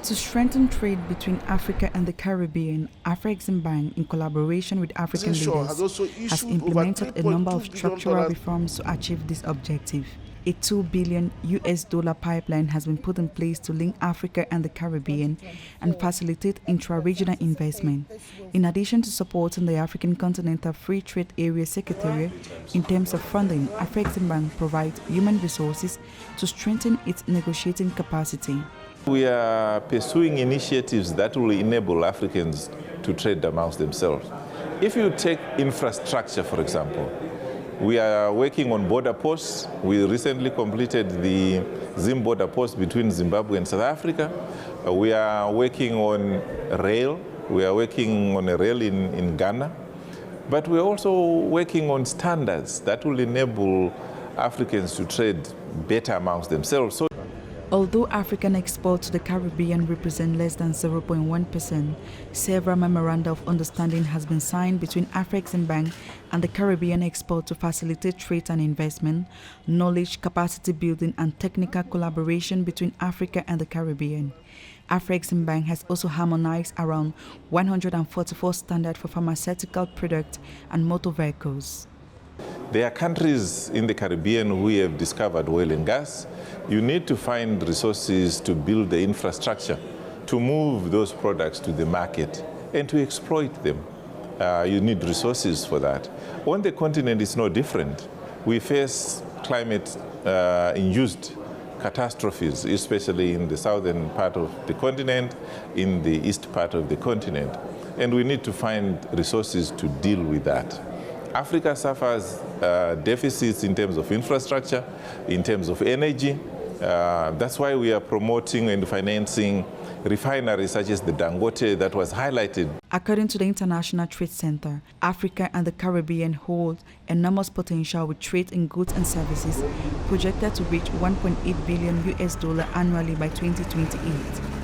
To strengthen trade between Africa and the Caribbean, Afreximbank, in collaboration with African leaders, has implemented a number of structural reforms to achieve this objective. A $2 billion pipeline has been put in place to link Africa and the Caribbean and facilitate intra-regional investment. In addition to supporting the African Continental Free Trade Area Secretariat in terms of funding, Afreximbank provides human resources to strengthen its negotiating capacity. We are pursuing initiatives that will enable Africans to trade amongst themselves. If you take infrastructure, for example, we are working on border posts. We recently completed the Zim border post between Zimbabwe and South Africa. We are working on rail. We are working on a rail in Ghana. But we're also working on standards that will enable Africans to trade better amongst themselves. Although African exports to the Caribbean represent less than 0.1%, several memoranda of understanding has been signed between Afreximbank and the Caribbean export to facilitate trade and investment, knowledge, capacity building, and technical collaboration between Africa and the Caribbean. Afreximbank has also harmonized around 144 standards for pharmaceutical products and motor vehicles. There are countries in the Caribbean who have discovered oil and gas. You need to find resources to build the infrastructure, to move those products to the market and to exploit them. You need resources for that. On the continent, it's no different. We face climate-induced catastrophes, especially in the southern part of the continent, in the east part of the continent. And we need to find resources to deal with that. Africa suffers deficits in terms of infrastructure, in terms of energy. That's why we are promoting and financing refineries such as the Dangote that was highlighted. According to the International Trade Center, Africa and the Caribbean hold enormous potential with trade in goods and services projected to reach $1.8 billion annually by 2028.